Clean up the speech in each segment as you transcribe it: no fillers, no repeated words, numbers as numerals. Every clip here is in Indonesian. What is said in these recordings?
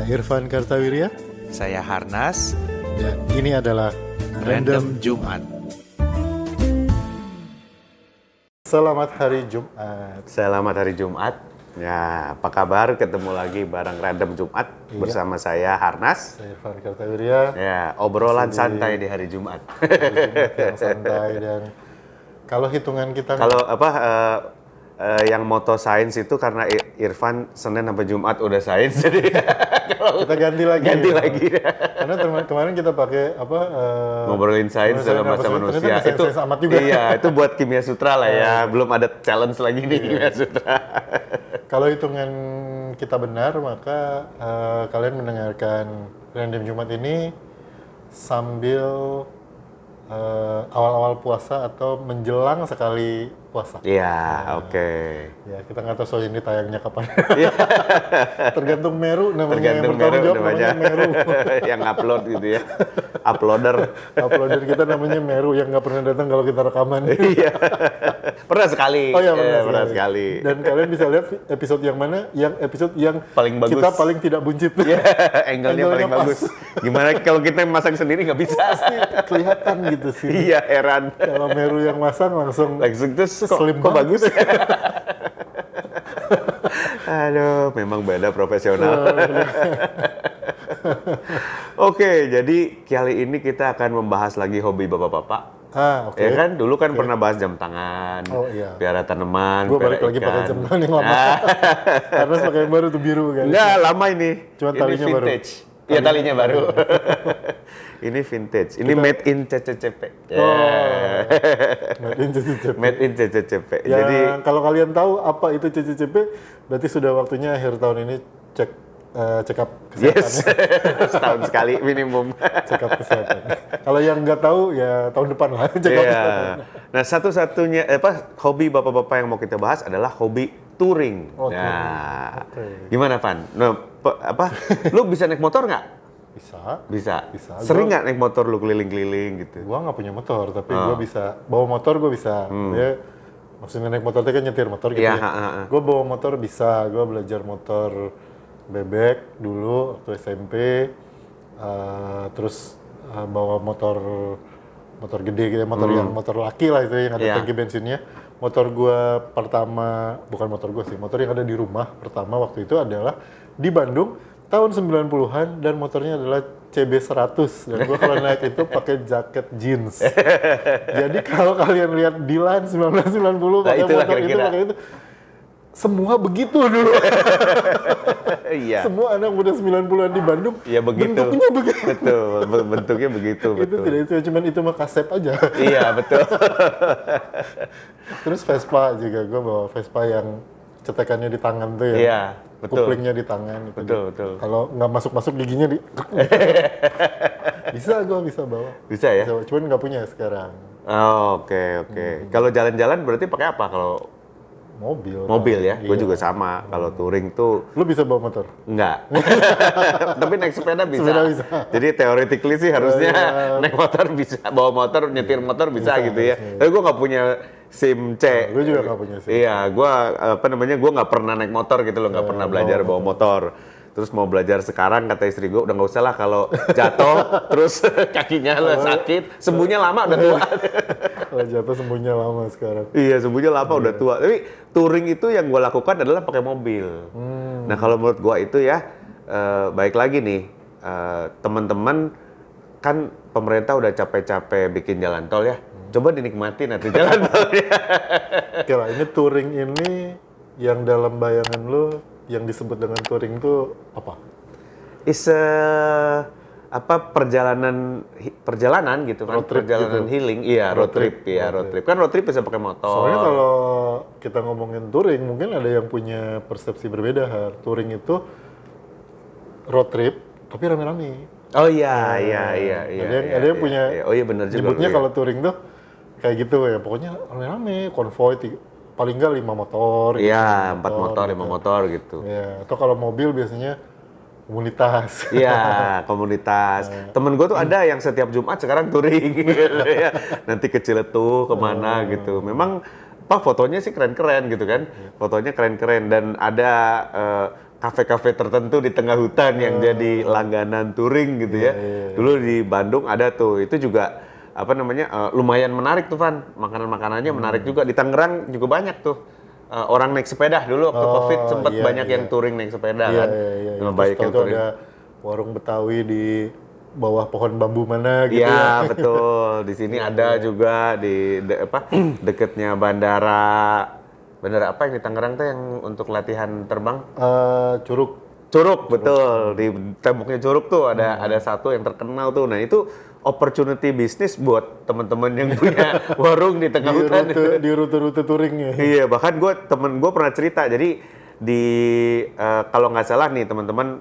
Irfan Kartawirya. Saya Harnas. Dan ini adalah Random Jumat. Selamat hari Jumat. Selamat hari Jumat. Ya, apa kabar? Ketemu lagi bareng Random Jumat bersama saya Harnas. Saya Irfan Kartawirya. Ya, obrolan santai di hari Jumat. Hari Jumat yang santai dan kalau hitungan kita Kalau yang moto sains itu karena Irfan Senin sampai Jumat udah sains, jadi kita ganti lagi. ganti lagi. Karena kemarin kita pakai Ngobrolin sains dalam bahasa manusia. Itu amat juga. Iya, itu buat Kimia Sutra lah ya. Belum ada challenge lagi nih Kimia Sutra. Kalau hitungan kita benar, maka kalian mendengarkan Random Jumat ini sambil awal-awal puasa atau menjelang sekali puasa. Iya, oke. Ya, kita nggak tahu soal ini tayangnya kapan. Tergantung Meru namanya. Tergantung yang bertanggung Meru jawab namanya namanya. Meru. Yang upload gitu ya. Uploader. Uploader kita namanya Meru yang nggak pernah datang kalau kita rekaman. Iya. Pernah sekali. Oh iya, Pernah sekali. Dan kalian bisa lihat episode yang mana, yang episode yang Paling bagus. kita paling tidak buncit. Iya, angle-nya paling pas. bagus. Gimana kalau kita masang sendiri nggak bisa? Pasti kelihatan gitu sih. Iya, heran. Kalau Meru yang masang langsung Terus slim kok banget. bagus? Aduh, memang beda profesional. Oke, jadi kali ini kita akan membahas lagi hobi bapak-bapak. Oke. Ya kan, dulu kan pernah bahas jam tangan, Oh, iya. piara tanaman, Gue piara balik lagi pakai ikan. jam tangan yang lama. Karena pakai yang baru tuh biru kan. Enggak, lama ini. Cuma ini talinya baru. vintage. Iya, talinya baru. Ini vintage. Ini made in CCCP. Made in CCCP. Made in CCCP. Ya, Jadi kalau kalian tahu apa itu CCCP, berarti sudah waktunya akhir tahun ini check up kesehatan. yes, setahun sekali minimum. Check up kesehatan. Kalau yang nggak tahu ya tahun depan lah check up Iya. kesehatan. Nah, satu-satunya hobi bapak-bapak yang mau kita bahas adalah hobi touring. Oh, nah, Oke. gimana Van? Nah, lu bisa naik motor nggak? Bisa. Bisa. Sering nggak naik motor lu keliling-keliling gitu? Gua nggak punya motor, tapi gua bisa bawa motor. Gua bisa. Ya, maksudnya naik motor itu kan nyetir motor gitu Iya, ya. Gua bawa motor bisa. Gua belajar motor bebek dulu waktu SMP. Terus bawa motor gede gitu, motor laki lah itu yang ada Iya. tangki bensinnya. Motor gua pertama, bukan motor gua sih, motor yang ada di rumah pertama waktu itu adalah di Bandung tahun 90-an dan motornya adalah CB100 dan gua kalau naik itu pakai jaket jeans. Jadi kalau kalian lihat Dilan 1990 pakai itulah motor itu kira-kira. pakai itu, semua begitu dulu. Iya. Semua anak muda 90-an di Bandung Iya begitu. bentuknya begitu. Betul, bentuknya begitu, Itu betul. tidak itu, cuman itu mah kasep aja. Iya, betul. Terus Vespa juga, gue bawa Vespa yang cetekannya di tangan tuh ya. Iya, betul. Kuplingnya di tangan. Gitu. Betul. Kalau nggak masuk giginya di... bisa, gue bisa bawa. Bisa ya? Bisa, cuman nggak punya sekarang. Oh, oke. Kalau jalan-jalan berarti pakai apa kalau Mobil. mobil ya? Gue Iya. juga sama. Kalau touring tuh Lu bisa bawa motor? enggak. Tapi naik sepeda bisa. Sepeda bisa. Jadi theoretically sih harusnya Iya. naik motor bisa, bawa motor, nyetir motor bisa gitu ya. bisa. Tapi gue nggak punya SIM C. Gue juga nggak punya SIM. Iya, gue gue nggak pernah naik motor gitu loh, nggak pernah belajar bawa motor. Terus mau belajar sekarang kata istri gue udah nggak usah lah kalau jatuh terus kakinya sakit, sembuhnya lama udah tua. Kalau jatuh sembuhnya lama sekarang. Iya, sembuhnya lama udah tua. Tapi touring itu yang gue lakukan adalah pakai mobil. Nah, kalau menurut gue itu ya, baik lagi nih, teman-teman kan pemerintah udah capek-capek bikin jalan tol ya. Coba dinikmati nanti jalan tolnya. Oke lah, ini touring ini yang dalam bayangan lu yang disebut dengan touring itu apa? Is perjalanan gitu kan, Road trip perjalanan gitu. healing. Iya, road trip ya, road trip. Kan road trip bisa pakai motor. Soalnya kalau kita ngomongin touring, mungkin ada yang punya persepsi berbeda. Touring itu road trip, tapi rame-rame. Oh iya. Ada yang punya, iya. Oh iya benar juga. nyebutnya iya. kalau touring tuh kayak gitu ya, pokoknya rame-rame, konvoy, paling nggak 5 motor. Iya, 4 gitu. motor, 5 motor gitu. Ya, atau kalau mobil biasanya komunitas. Iya, komunitas. Temen gue tuh ada yang setiap Jumat sekarang touring. Gitu ya. Nanti ke Ciletuh, kemana gitu. Memang fotonya sih keren-keren gitu kan. Fotonya keren-keren dan ada kafe-kafe tertentu di tengah hutan yang jadi langganan touring gitu ya. Dulu di Bandung ada tuh, itu juga apa namanya lumayan menarik tuh Van, makanan-makanannya menarik juga. Di Tangerang juga banyak tuh orang naik sepeda dulu waktu COVID sempat banyak yang touring naik sepeda kan. Banyak yang touring. Ada warung Betawi di bawah pohon bambu mana gitu Iya ya. betul, di sini ada juga di deketnya bandara apa yang di Tangerang tuh yang untuk latihan terbang? Curug. Curug, betul. Di temboknya Curug tuh ada satu yang terkenal tuh. Nah, itu opportunity bisnis buat teman-teman yang punya warung di tengah hutan. Di rute-rute touringnya. Iya, bahkan temen gue pernah cerita. Jadi di kalau nggak salah nih teman-teman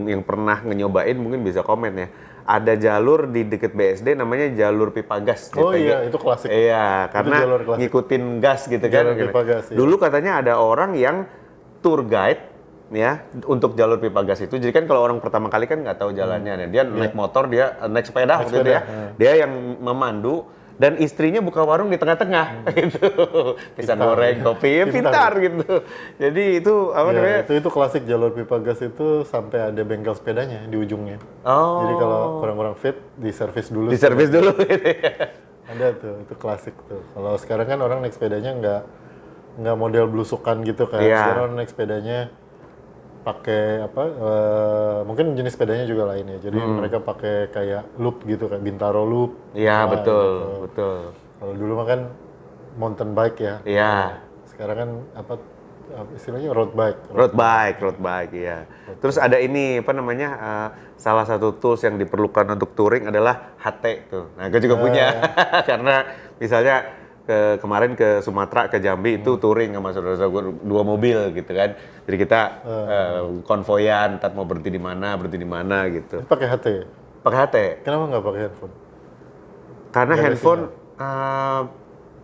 yang pernah nyobain mungkin bisa komen ya. Ada jalur di deket BSD namanya jalur pipa gas. Oh iya, itu klasik. Iya, karena ngikutin gas gitu kan. Jalur pipa gas, iya. Dulu katanya ada orang yang tour guide ya untuk jalur pipa gas itu. Jadi kan kalau orang pertama kali kan nggak tahu jalannya. Dia naik motor, dia naik sepeda waktu itu ya. Dia yang memandu dan istrinya buka warung di tengah-tengah gitu. Pisang goreng, kopi, ya pintar gitu. Jadi itu apa namanya? Itu klasik jalur pipa gas itu sampai ada bengkel sepedanya di ujungnya. Oh. Jadi kalau kurang-kurang fit diservis dulu. Diservis dulu gitu ya. Ada tuh, itu klasik tuh. Kalau sekarang kan orang naik sepedanya nggak model blusukan gitu kan. Sekarang orang naik sepedanya pakai mungkin jenis sepedanya juga lain ya. Jadi mereka pakai kayak loop gitu, kayak Bintaro loop. Iya, betul, gitu. betul. Kalau dulu mah kan mountain bike ya. Iya. Sekarang kan istilahnya road bike. Road bike, iya. Terus ada ini apa namanya? Salah satu tools yang diperlukan untuk touring adalah HT tuh. Nah, gue juga punya. Karena misalnya kemarin ke Sumatera, ke Jambi itu touring sama saudara-saudara gue 2 mobil gitu kan. Jadi kita konvoyan, ntar mau berhenti di mana gitu. Pakai HT. Pakai HT. Kenapa nggak pakai handphone? Karena handphone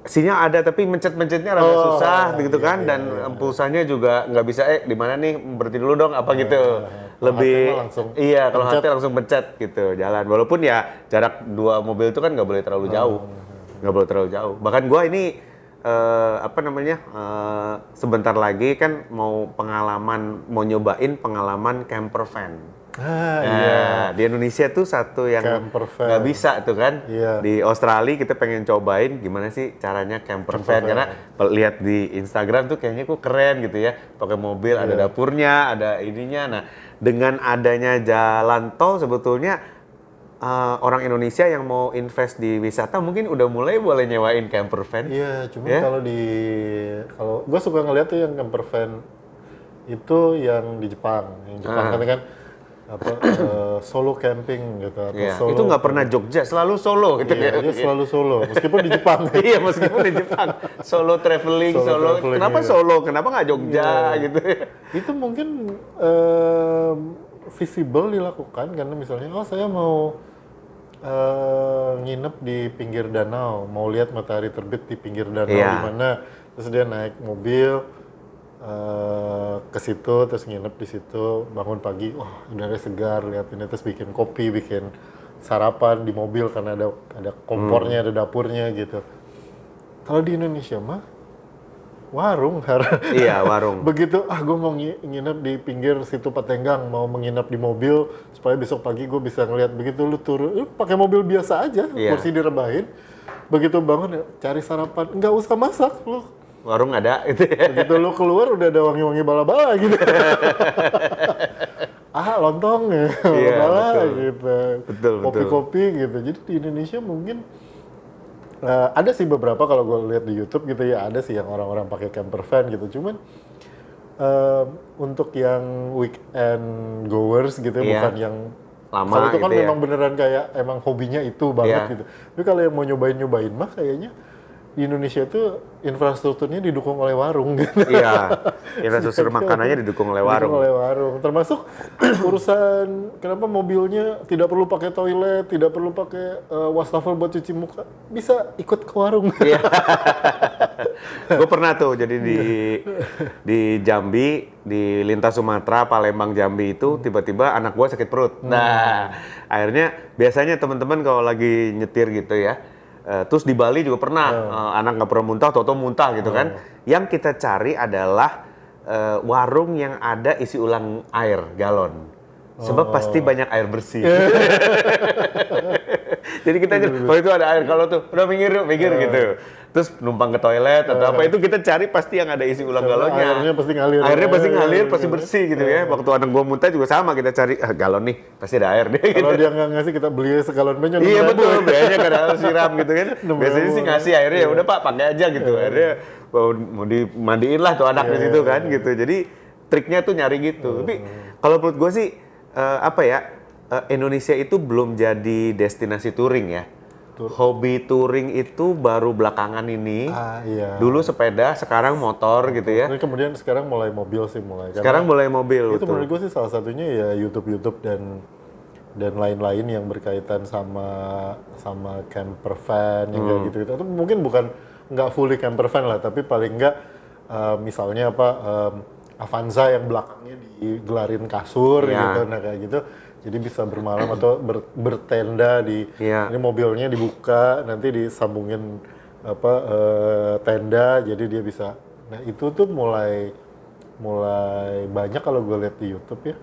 sinyal ada tapi mencet-mencetnya rada susah gitu kan, dan pulsanya juga nggak bisa di mana nih berhenti dulu dong apa gitu. Lebih kalau HT langsung pencet gitu jalan. Walaupun ya jarak 2 mobil itu kan nggak boleh terlalu jauh. Nggak boleh terlalu jauh. Bahkan gua ini sebentar lagi kan mau nyobain pengalaman camper van. Di Indonesia tuh satu yang nggak bisa tuh kan. Di Australia kita pengen cobain gimana sih caranya camper van. Karena lihat di Instagram tuh kayaknya kok keren gitu ya. Pakai mobil, ada dapurnya, ada ininya. Nah, dengan adanya jalan tol sebetulnya orang Indonesia yang mau invest di wisata mungkin udah mulai boleh nyewain camper van. Iya, cuma kalau gue suka ngeliat tuh yang camper van itu yang di Jepang. Yang Jepang kan solo camping gitu atau solo. Itu nggak pernah Jogja, selalu solo gitu ya. Dia selalu solo, meskipun di Jepang. Iya, meskipun di Jepang. Solo traveling. Kenapa solo? Kenapa nggak Jogja gitu? Itu mungkin visible dilakukan karena misalnya saya mau nginep di pinggir danau, mau lihat matahari terbit di pinggir danau di mana, terus dia naik mobil ke situ, terus nginep di situ, bangun pagi, wah udaranya segar, lihat ini, terus bikin kopi, bikin sarapan di mobil karena ada kompornya, ada dapurnya gitu. Kalau di Indonesia mah warung. Iya, warung. Begitu, gue mau nginep di pinggir situ Patenggang, mau menginap di mobil supaya besok pagi gue bisa ngeliat. Begitu lu turun, pakai mobil biasa aja, kursi direbahin. Begitu bangun, cari sarapan, nggak usah masak lu. Warung ada itu ya. Begitu lu keluar udah ada wangi-wangi bala-bala gitu. Lontong ya, bala gitu. Betul. Kopi-kopi gitu. Jadi di Indonesia mungkin ada sih beberapa kalau gue lihat di YouTube gitu ya, ada sih yang orang-orang pakai camper van gitu. Cuman untuk yang weekend goers gitu, bukan yang lama kalau itu kan gitu memang beneran kayak emang hobinya itu banget gitu. Tapi kalau yang mau nyobain mah kayaknya di Indonesia itu infrastrukturnya didukung oleh warung gitu. Iya, infrastruktur makanannya didukung oleh warung. Termasuk urusan kenapa mobilnya tidak perlu pakai toilet, tidak perlu pakai wastafel buat cuci muka, bisa ikut ke warung. Iya. Gue pernah tuh jadi di Jambi, di lintas Sumatera, Palembang, Jambi itu tiba-tiba anak gue sakit perut. Nah, akhirnya biasanya teman-teman kalau lagi nyetir gitu ya, terus di Bali juga pernah anak nggak pernah muntah, toto muntah gitu kan. Yang kita cari adalah warung yang ada isi ulang air galon. Sebab pasti banyak air bersih. Jadi kita kalau itu ada air kalau tuh udah minggir gitu. Terus numpang ke toilet atau apa itu kita cari pasti yang ada isi ulang galonnya. Airnya pasti ngalir. Airnya pasti ngalir, pasti bersih gitu ya. Waktu anak gua muntah juga sama, kita cari galon nih pasti ada air deh. Kalau Gitu. dia nggak ngasih kita beli segalon banyak. Iya betul, biasanya kadang harus siram gitu kan. 6.000. Biasanya sih ngasih airnya ya udah Pak pakai aja gitu. Akhirnya mau dimandiin lah tuh anak di situ kan gitu. Jadi triknya tuh nyari gitu. Tapi kalau menurut gue sih Indonesia itu belum jadi destinasi touring ya. Hobi touring itu baru belakangan ini. Iya. Dulu sepeda, sekarang motor gitu ya. Tapi kemudian sekarang mulai mobil sih mulai. Sekarang mulai mobil. Itu betul. menurut gue sih salah satunya ya YouTube dan lain-lain yang berkaitan sama camper van yang kayak gitu. Itu mungkin bukan nggak fully camper van lah, tapi paling nggak misalnya Avanza yang belakangnya digelarin kasur gitu, nah kayak gitu. Jadi bisa bermalam atau bertenda di ini mobilnya dibuka, nanti disambungin tenda, jadi dia bisa. Nah itu tuh mulai banyak kalau gue lihat di YouTube ya.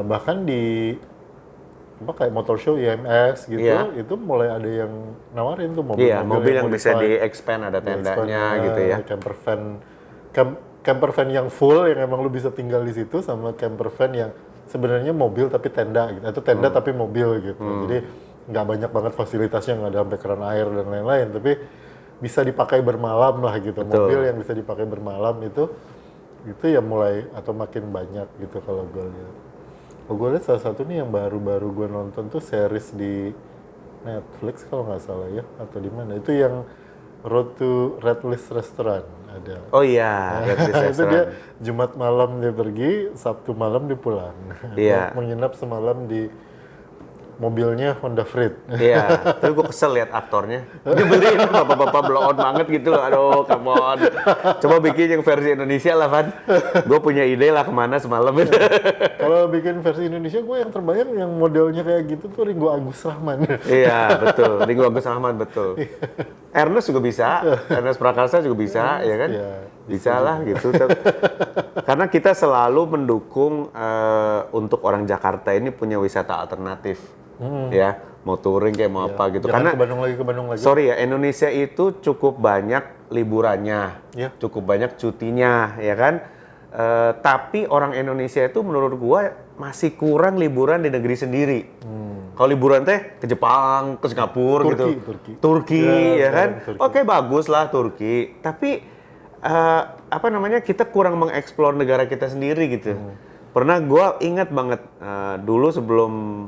Bahkan di kayak motor show IMS gitu, itu mulai ada yang nawarin tuh mobil yang bisa di-expand, ada tendanya gitu ya. Camper van yang full yang emang lu bisa tinggal di situ, sama camper van yang sebenarnya mobil tapi tenda gitu, atau tenda tapi mobil gitu. Jadi nggak banyak banget fasilitasnya, nggak ada sampai keran air dan lain-lain, tapi bisa dipakai bermalam lah gitu. Betul. Mobil yang bisa dipakai bermalam itu ya mulai atau makin banyak gitu kalau gue lihat. Kalau gue lihat salah satu nih yang baru-baru gue nonton tuh series di Netflix kalau nggak salah ya, atau di mana itu yang Road to Red List Restaurant ada. Oh iya, Red List Itu Restaurant. dia Jumat malam dia pergi, Sabtu malam dia pulang. Iya. Menginap semalam di mobilnya Honda Freed. Iya, tapi gue kesel lihat aktornya. Nyebelin, bapak-bapak blow on banget gitu loh. Aduh, come on. Coba bikin yang versi Indonesia lah, Van. Gue punya ide lah kemana semalam itu. Kalau bikin versi Indonesia, gue yang terbayang yang modelnya kayak gitu tuh Ringo Agus Rahman. Iya, betul. Ringo Agus Rahman, betul. Ernest juga bisa, Ernest Prakasa juga bisa, ya kan? Iya, bisa lah gitu. Karena kita selalu mendukung untuk orang Jakarta ini punya wisata alternatif. Ya, mau touring kayak mau apa gitu. Jangan Karena ke Bandung lagi. sorry ya, Indonesia itu cukup banyak liburannya, cukup banyak cutinya, ya kan? Tapi orang Indonesia itu menurut gua masih kurang liburan di negeri sendiri. Kalau liburan teh ke Jepang, ke Singapura gitu. Turki, ya kan? Turki. Oke, bagus lah Turki. Tapi kita kurang mengeksplor negara kita sendiri gitu. Pernah gue ingat banget dulu sebelum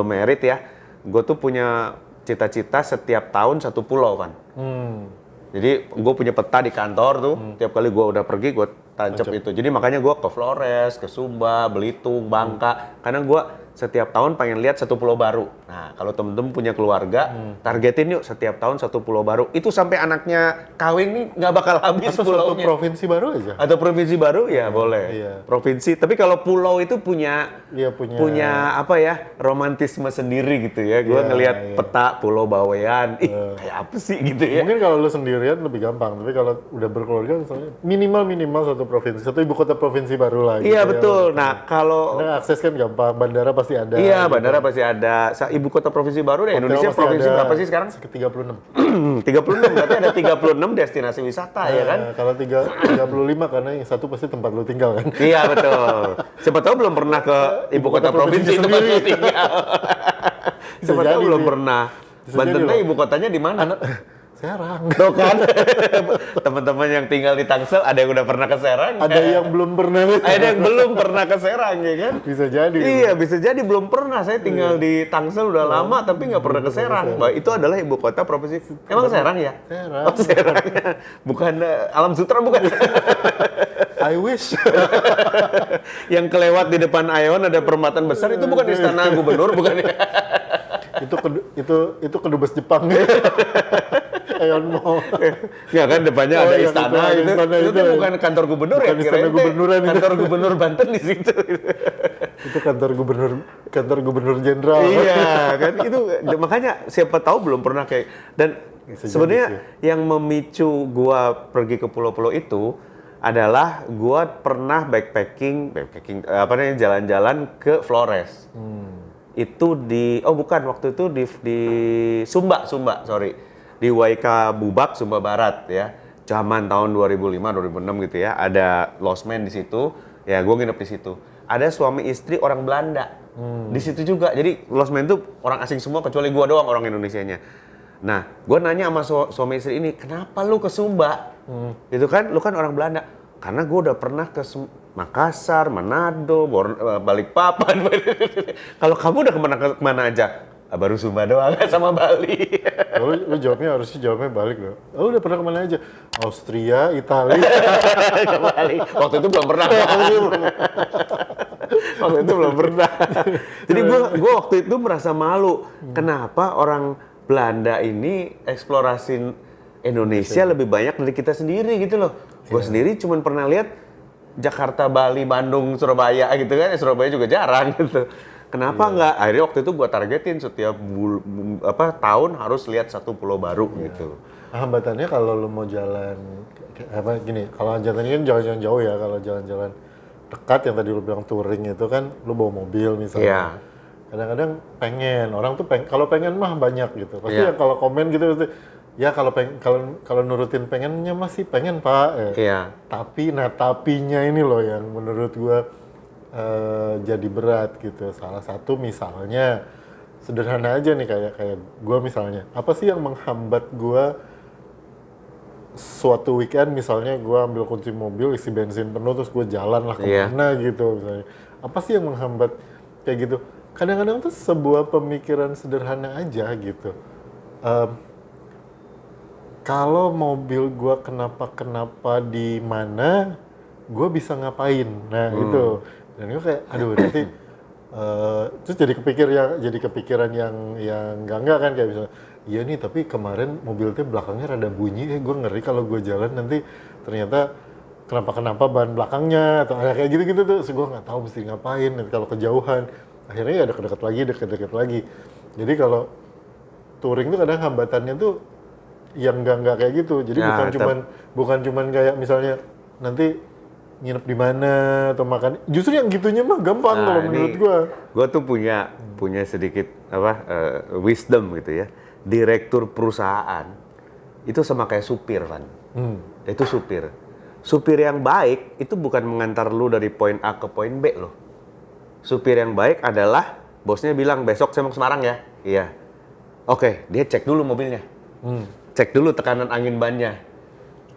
merit ya, gue tuh punya cita-cita setiap tahun satu pulau kan. Jadi gue punya peta di kantor tuh, tiap kali gue udah pergi gue tancap itu. Jadi makanya gue ke Flores, ke Sumba, Belitung, Bangka, karena gue setiap tahun pengen lihat satu pulau baru. Nah, kalau temen-temen punya keluarga, targetin yuk setiap tahun satu pulau baru. Itu sampai anaknya kawin nih nggak bakal habis Atau pulaunya. suatu provinsi baru aja. Atau provinsi baru ya boleh. Iya. Provinsi. Tapi kalau pulau itu punya apa ya, romantisme sendiri gitu ya. Gue ngelihat peta Pulau Bawean, kayak apa sih gitu ya. Mungkin kalau lu sendirian lebih gampang, tapi kalau udah berkeluarga misalnya minimal satu provinsi, satu ibu kota provinsi baru lah. Iya gitu betul. Ya. Nah kalau Karena akses kan gampang, bandara pasti ada. iya gitu. bandara pasti ada. Ibu kota provinsi baru deh. Hotel Indonesia pasti provinsi ada. berapa sih sekarang? 36. 36. Berarti ada 36 destinasi wisata ya kan? Kalau 35 karena yang satu pasti tempat lu tinggal kan. Iya betul. Siapa tahu belum pernah ke ibu kota provinsi tempat lu tinggal. Siapa tahu jadi belum sih. pernah. Bisa Banten jadi teh loh. ibu kotanya di mana? Serang. Tuh kan. Teman-teman yang tinggal di Tangsel ada yang udah pernah ke Serang. Ada yang belum pernah. Ada yang belum pernah ke Serang ya kan? Bisa jadi. Iya, bisa jadi belum pernah. Saya tinggal di Tangsel udah lama tapi nggak pernah ke Serang. Bah, itu adalah ibu kota provinsi. Emang Serang ya? Serang. Oh, Serang. Bukan Alam Sutra bukan? I wish. Yang kelewat di depan Aeon ada perempatan besar itu bukan istana gubernur bukan ya? itu kedubes Jepang. Aeon Mall. Ya kan depannya ada yang istana ada gitu. istana Itu itu. kan bukan kantor gubernur Bukan ya? istana Kirain teh gubernuran itu. kantor gubernur Banten di situ. Itu kantor gubernur jenderal. Iya kan itu makanya siapa tahu belum pernah kayak dan Bisa sebenarnya yang memicu gua pergi ke pulau-pulau itu adalah gua pernah backpacking apa namanya jalan-jalan ke Flores. Itu waktu itu di Sumba, sorry. Di Waika Bubak, Sumba Barat ya. Zaman tahun 2005, 2006 gitu ya. Ada Lost Man di situ. Ya, gue nginep di situ. Ada suami istri orang Belanda. Di situ juga. Jadi Lost Man itu orang asing semua kecuali gue doang orang Indonesianya. Nah, gue nanya sama suami istri ini, kenapa lu ke Sumba? Itu kan, lu kan orang Belanda. Karena gue udah pernah ke Makassar, Manado, Balikpapan. Kalau kamu udah kemana aja? Baru Sumba doang sama Bali. Lu harusnya jawabnya balik loh. Lu udah pernah kemana aja? Austria, Italia. Bali. Waktu itu belum pernah. Waktu itu belum pernah. Jadi gue waktu itu merasa malu. Kenapa orang Belanda ini eksplorasi Indonesia lebih banyak dari kita sendiri gitu loh. Gue sendiri cuma pernah lihat Jakarta, Bali, Bandung, Surabaya gitu kan. Surabaya juga jarang gitu. Kenapa nggak? Akhirnya waktu itu gue targetin setiap tahun harus lihat satu pulau baru gitu. Hambatannya kalau lu mau jalan gini, kalau jalan ini kan jalan-jalan jauh ya, kalau jalan-jalan dekat yang tadi lu bilang touring itu kan lu bawa mobil misalnya. Kadang-kadang orang tuh kalau pengen mah banyak gitu. Pasti ya kalau komen gitu pasti ya kalau nurutin pengennya masih pengen Pak. Tapinya ini loh yang menurut gua jadi berat gitu. Salah satu misalnya sederhana aja nih kayak gue misalnya, apa sih yang menghambat gue suatu weekend misalnya gue ambil kunci mobil isi bensin penuh terus gue jalan lah kemana gitu misalnya, apa sih yang menghambat kayak gitu? Kadang-kadang tuh sebuah pemikiran sederhana aja gitu. Kalau mobil gue kenapa di mana, gue bisa ngapain? Nah itu. Dan gue kayak, aduh nanti terus jadi kepikiran yang enggak kan kayak misalnya, iya nih tapi kemarin mobilnya belakangnya rada bunyi, gue ngeri kalau gue jalan nanti ternyata kenapa ban belakangnya atau kayak gitu tuh, gue nggak tahu mesti ngapain. Nanti kalau kejauhan, akhirnya ya deket-deket lagi. Jadi kalau touring tuh kadang hambatannya tuh yang enggak kayak gitu. Jadi bukan cuman kayak misalnya nanti nginep di mana atau makan. Justru yang gitunya mah gampang kalau menurut gua. Gua tuh punya sedikit wisdom gitu ya. Direktur perusahaan itu sama kayak supir kan. Itu supir. Supir yang baik itu bukan mengantar lu dari poin A ke poin B loh. Supir yang baik adalah bosnya bilang besok saya mau ke Semarang ya. Iya. Oke, dia cek dulu mobilnya. Cek dulu tekanan angin bannya.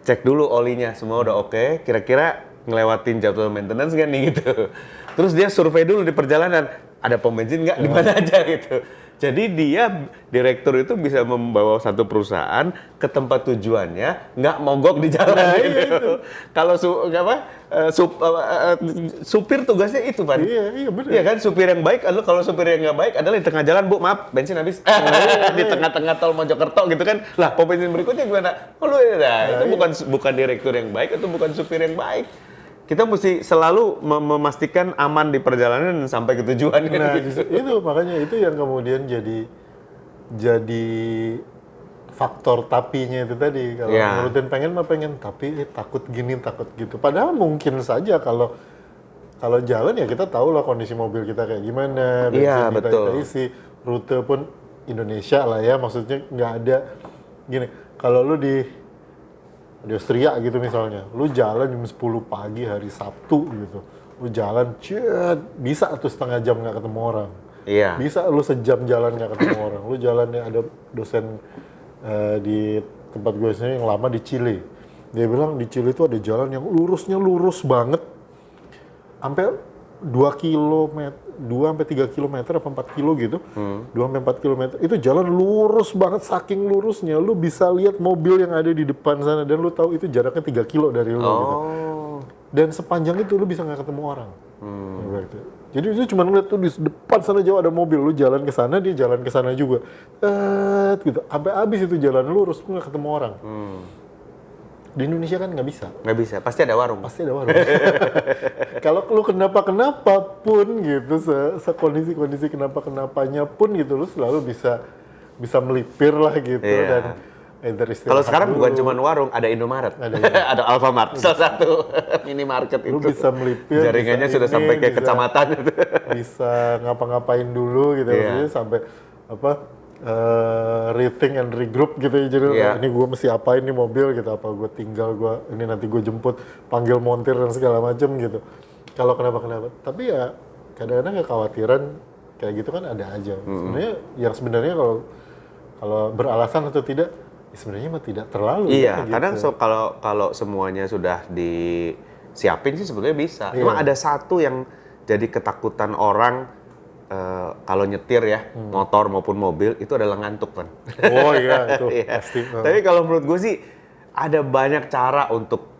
Cek dulu olinya, semua udah oke. Kira-kira ngelewatin jadwal maintenance kan nih gitu. Terus dia survei dulu di perjalanan, ada pom bensin nggak di mana aja gitu. Jadi dia direktur itu bisa membawa satu perusahaan ke tempat tujuannya, nggak mogok di jalan gitu. Kalau supir tugasnya itu Pan. Iya benar. Iya kan, supir yang baik. Kalau supir yang nggak baik adalah di tengah jalan, Bu, maaf bensin habis. Di tengah-tengah tol Mojokerto gitu kan. Lah pom bensin berikutnya gimana? Itu bukan direktur yang baik, itu bukan supir yang baik. Kita mesti selalu memastikan aman di perjalanan dan sampai ke tujuan. Nah, gitu. Itu makanya itu yang kemudian jadi faktor tapinya itu tadi. Kalau nurutin pengen mah pengen, tapi takut gini, takut gitu. Padahal mungkin saja kalau jalan ya kita tahu lah kondisi mobil kita kayak gimana, bensin kita isi, rute pun Indonesia lah ya, maksudnya nggak ada gini. Kalau lu di Austria gitu misalnya, lu jalan jam 10 pagi hari Sabtu gitu, lu jalan bisa tuh setengah jam nggak ketemu orang, bisa lu sejam jalan nggak ketemu orang. Lu jalannya ada dosen di tempat gue sini yang lama di Chile, dia bilang di Chile itu ada jalan yang lurus banget, sampai 2 sampai 3 kilometer apa 4 kilo gitu. 2 sampai 4 kilometer itu jalan lurus banget, saking lurusnya lu bisa lihat mobil yang ada di depan sana dan lu tahu itu jaraknya 3 kilo dari lu gitu. Dan sepanjang itu lu bisa nggak ketemu orang. Jadi itu cuma ngeliat tuh di depan sana jauh ada mobil, lu jalan ke sana, dia jalan ke sana juga. Gitu. Sampai habis itu jalan lurus lu nggak ketemu orang. Di Indonesia kan nggak bisa. Nggak bisa, pasti ada warung. Kalau lu kenapa pun gitu, sekondisi kenapanya pun gitu, lu selalu bisa melipir lah gitu. Dan either istirahat Kalau sekarang bukan dulu. cuma warung, ada Indomaret, Ada ada Alfamart, salah satu minimarket Lu itu. bisa melipir, Jaringannya bisa sudah ini, sampai kayak bisa- kecamatan gitu. bisa ngapa-ngapain dulu gitu, Iya. maksudnya sampai apa rethink and regroup gitu ya, jadi Iya. ini gue mesti apain nih mobil gitu, apa gue tinggal ini nanti gue jemput, panggil montir dan segala macam gitu. Kalau kenapa, tapi ya kadang-kadang kekhawatiran kayak gitu kan ada aja. Sebenarnya kalau beralasan atau tidak, ya sebenarnya mah tidak terlalu. Iya, gitu. kadang kalau semuanya sudah disiapin sih sebetulnya bisa. Iya. Cuma ada satu yang jadi ketakutan orang kalau nyetir ya, motor maupun mobil itu adalah ngantuk kan. Oh iya itu Iya. pasti. Tapi kalau menurut gue sih ada banyak cara untuk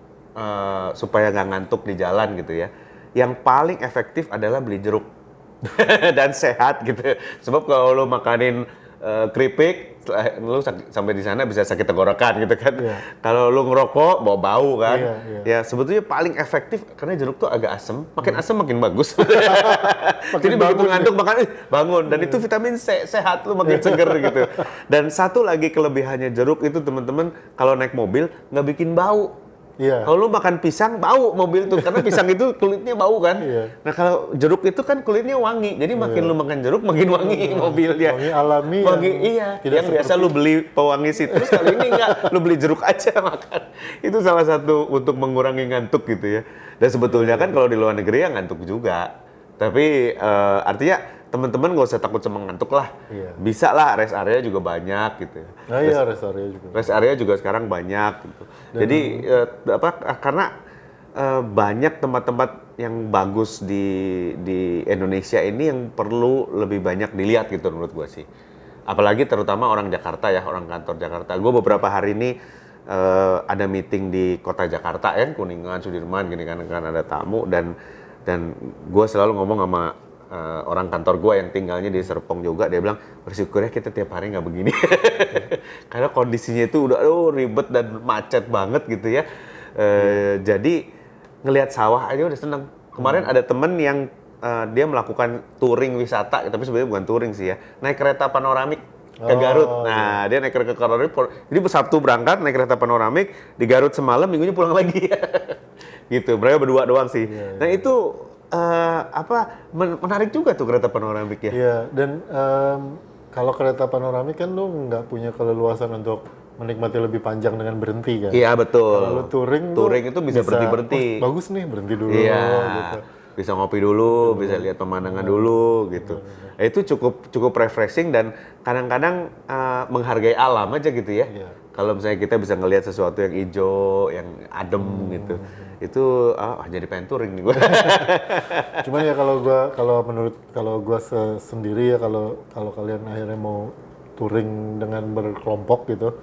supaya nggak ngantuk di jalan gitu ya. Yang paling efektif adalah beli jeruk dan sehat gitu. Sebab kalau lo makanin keripik, lu sampai di sana bisa sakit tenggorokan gitu kan. Iya. Kalau lu ngerokok bau kan. Iya, iya. Ya sebetulnya paling efektif karena jeruk tuh agak asem, makin asem makin bagus. Jadi begitu bangun ngantuk makan bangun dan itu vitamin C, sehat lu makin seger gitu. Dan satu lagi kelebihannya jeruk itu teman-teman kalau naik mobil nggak bikin bau. Iya. Kalau lu makan pisang bau mobil tuh karena pisang itu kulitnya bau kan. Iya. Nah kalau jeruk itu kan kulitnya wangi. Jadi makin lu makan jeruk makin wangi mobilnya. Wangi alami Wangi yang iya. tidak Yang biasa lu beli pewangi sitrus kali ini enggak, lu beli jeruk aja makan. Itu salah satu untuk mengurangi ngantuk gitu ya. Dan sebetulnya kan kalau di luar negeri ya ngantuk juga. Tapi artinya teman-teman nggak usah takut sama ngantuk lah. Iya. Bisa lah rest area juga banyak gitu. Nah iya rest area juga. Rest area juga sekarang banyak gitu. Jadi karena banyak tempat-tempat yang bagus di Indonesia ini yang perlu lebih banyak dilihat gitu menurut gue sih. Apalagi terutama orang Jakarta ya, orang kantor Jakarta. Gue beberapa hari ini ada meeting di kota Jakarta ya, Kuningan, Sudirman gini kan ada tamu dan gue selalu ngomong sama orang kantor gue yang tinggalnya di Serpong juga, dia bilang bersyukur ya kita tiap hari nggak begini karena kondisinya itu udah ribet dan macet banget gitu ya. Jadi ngelihat sawah aja udah seneng. Kemarin ada temen yang dia melakukan touring wisata, tapi sebenarnya bukan touring sih ya, naik kereta panoramik ke Garut. Nah dia naik kereta panoramik, jadi Sabtu berangkat naik kereta panoramik di Garut semalam, minggunya pulang lagi gitu. Mereka berdua doang sih. Nah itu menarik juga tuh kereta panoramik ya. Iya, dan kalau kereta panoramik kan lu nggak punya keleluasan untuk menikmati lebih panjang dengan berhenti kan. Iya betul. Kalau lu touring itu bisa berhenti-berhenti. "Oh, bagus nih, berhenti dulu Iya. gitu. Bisa ngopi dulu, bisa lihat pemandangan dulu gitu. Itu cukup refreshing dan kadang-kadang menghargai alam aja gitu ya. Iya. Kalau misalnya kita bisa ngelihat sesuatu yang hijau, yang adem gitu. Itu jadi pengen touring nih gue. Cuman ya kalau gua sendiri ya, kalau kalian akhirnya mau touring dengan berkelompok gitu,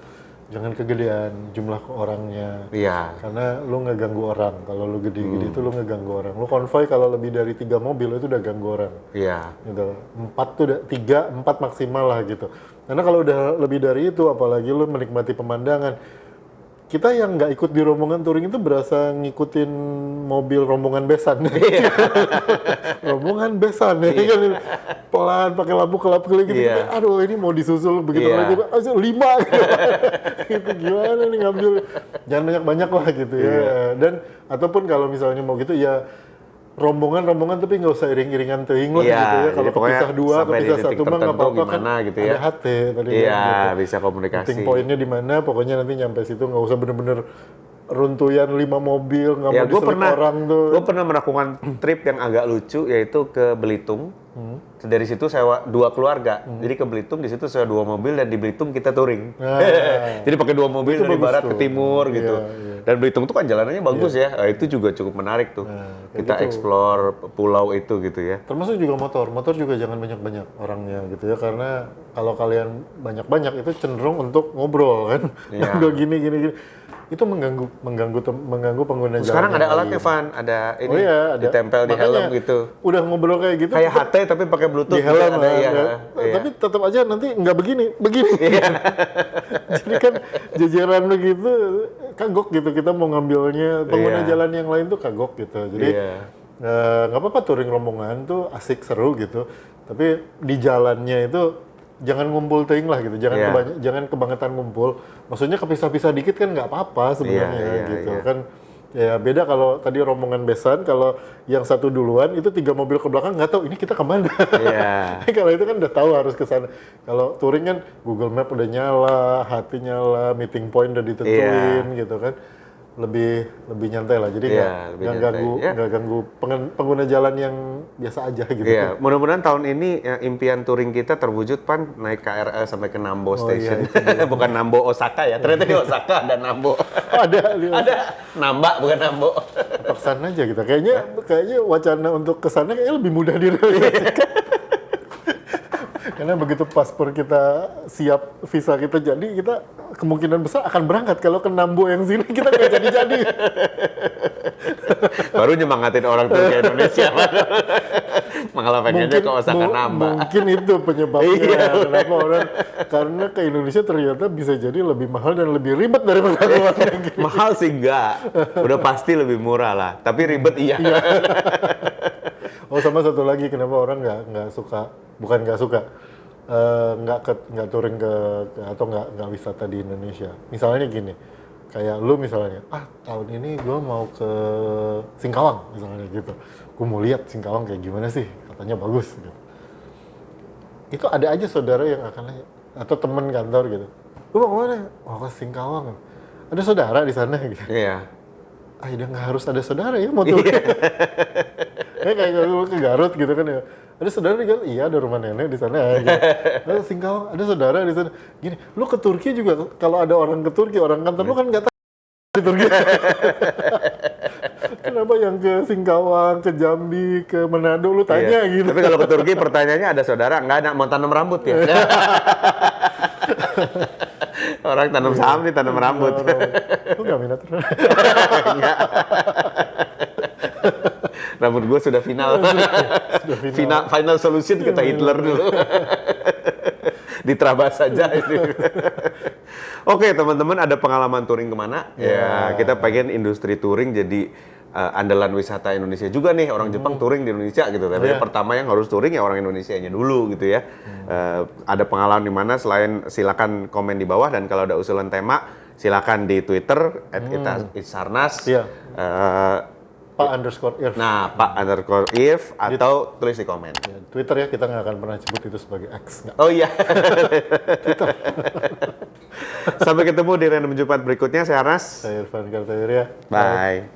jangan kegedean jumlah orangnya. Iya. Karena lu ngeganggu orang. Kalau lu gede-gede itu lu ngeganggu orang. Lu konvoy kalau lebih dari 3 mobil itu udah ganggu orang. Iya. Gitu. 4 tuh udah 3-4 maksimal lah gitu. Karena kalau udah lebih dari itu, apalagi lu menikmati pemandangan, kita yang nggak ikut di rombongan touring itu berasa ngikutin mobil rombongan besan. Rombongan besan ya kan, pelan pakai lampu kelap-kelip gitu. Iya. Aduh ini mau disusul begitu Iya. lagi, 5 gitu. Gimana nih ngambil, jangan banyak-banyak lah gitu ya. Dan ataupun kalau misalnya mau gitu ya rombongan tapi nggak usah iring-iringan teuing lah Iya, gitu ya. Kalau jadi pokoknya kepisah 2, sampai di kepisah titik 1 mah nggak tertentu apa-apa kan. gimana gitu ya. Ada HT tadi Iya, gitu. bisa komunikasi. Penting poinnya di mana, pokoknya nanti nyampe situ nggak usah bener-bener runtuyan 5 mobil, nggak Ya, mau diselip orang tuh. gue pernah melakukan trip yang agak lucu, yaitu ke Belitung. Dari situ sewa 2 keluarga. Jadi ke Belitung, di situ sewa 2 mobil dan di Belitung kita touring. Jadi pakai 2 mobil Itu dari bagus barat tuh. ke timur gitu. Iya. Dan Belitung tuh kan jalanannya bagus ya. Itu juga cukup menarik tuh. kayak Kita gitu. explore pulau itu gitu ya. Termasuk juga motor juga jangan banyak-banyak orangnya gitu ya, karena kalau kalian banyak-banyak itu cenderung untuk ngobrol kan. Iya. Ngobrol gini. Itu mengganggu pengguna jalan. Sekarang yang ada alatnya, lain. Van. Ada ini Oh iya, ada. ditempel di Makanya, helm gitu. Udah ngobrol kayak gitu. Kayak tetep HT tapi pakai Bluetooth. di helm juga ada, iya. Iya. Tapi tetap aja nanti nggak begini. Jadi kan jajaran begitu kagok gitu, kita mau ngambilnya, pengguna Iya. jalan yang lain tuh kagok gitu. Jadi Iya. nggak apa-apa touring rombongan tuh asik seru gitu, tapi di jalannya itu jangan ngumpul ting lah gitu, jangan Iya. jangan kebangetan ngumpul. Maksudnya kepisah-pisah dikit kan nggak apa-apa sebenarnya Iya, gitu iya. kan. Ya beda kalau tadi rombongan besan, kalau yang satu duluan itu 3 mobil ke belakang nggak tahu ini kita kemana. Iya. Kalau itu kan udah tahu harus ke sana. Kalau touring kan Google Map udah nyala, hati nyala, meeting point udah ditentuin gitu kan. Lebih nyantai lah. Jadi Iya, lebih nggak nyantai. ganggu Ya. nggak ganggu pengguna jalan yang biasa aja gitu. Iya, mudah-mudahan tahun ini impian touring kita terwujud Pan, naik KRL sampai ke Nambo Station. iya, Bukan Nambo Osaka ya, ternyata di Osaka ada Nambo. Ada Namba bukan Nambo. Ke sana aja gitu. Kayaknya wacana untuk ke sana kayaknya lebih mudah direalisasikan. Karena begitu paspor kita siap, visa kita jadi, kita kemungkinan besar akan berangkat. Kalau ke Nambo yang sini kita nggak jadi-jadi. Baru nyemangatin orang tur ke Indonesia. Malah pengennya ke Osaka Namba. Mungkin itu penyebabnya. Iya. Kenapa orang, karena ke Indonesia ternyata bisa jadi lebih mahal dan lebih ribet daripada ke luar negeri. Mahal sih enggak, udah pasti lebih murah lah. Tapi ribet iya. Oh, sama satu lagi, kenapa orang nggak suka, bukan nggak suka, nggak touring atau nggak wisata di Indonesia. Misalnya gini, kayak lu misalnya, tahun ini gue mau ke Singkawang misalnya gitu, gue mau lihat Singkawang kayak gimana sih, katanya bagus gitu. Itu ada aja saudara yang akan nanya, atau temen kantor gitu, lu mau kemana? Mau ke Singkawang. Ada saudara di sana gitu. Iya. Udah nggak harus ada saudara ya mau touring. Kayak lu ke Garut gitu kan ya. Ada saudara di Garut? Iya, ada rumah nenek di sana. Gitu. Ada Singkawang, ada saudara di sana. Gini, lu ke Turki juga, kalau ada orang ke Turki, orang kantor lu kan nggak tahu di Turki. Kenapa yang ke Singkawang, ke Jambi, ke Manado lu tanya Iya. gitu. Tapi kalau ke Turki pertanyaannya ada saudara, nggak ada mau tanam rambut ya? Orang tanam saham nih tanam rambut. Lu nggak minat? Enggak. Rambut gue sudah final. Final solution kata Hitler dulu. Diterabas saja itu. Oke teman-teman, ada pengalaman touring kemana? Ya kita pengen industri touring jadi andalan wisata Indonesia juga nih. Orang Jepang touring di Indonesia gitu. Tapi pertama yang harus touring ya orang Indonesianya dulu gitu ya. Ada pengalaman di mana, selain silakan komen di bawah, dan kalau ada usulan tema silakan di Twitter @itsarnas. Iya. Pak_if Pak_if. atau tulis di komen. Ya, Twitter ya, kita nggak akan pernah sebut itu sebagai X. Nggak. Oh iya. Sampai ketemu di Random Jumat berikutnya. Saya Arnas. Saya Irfan Kartawirya. Bye.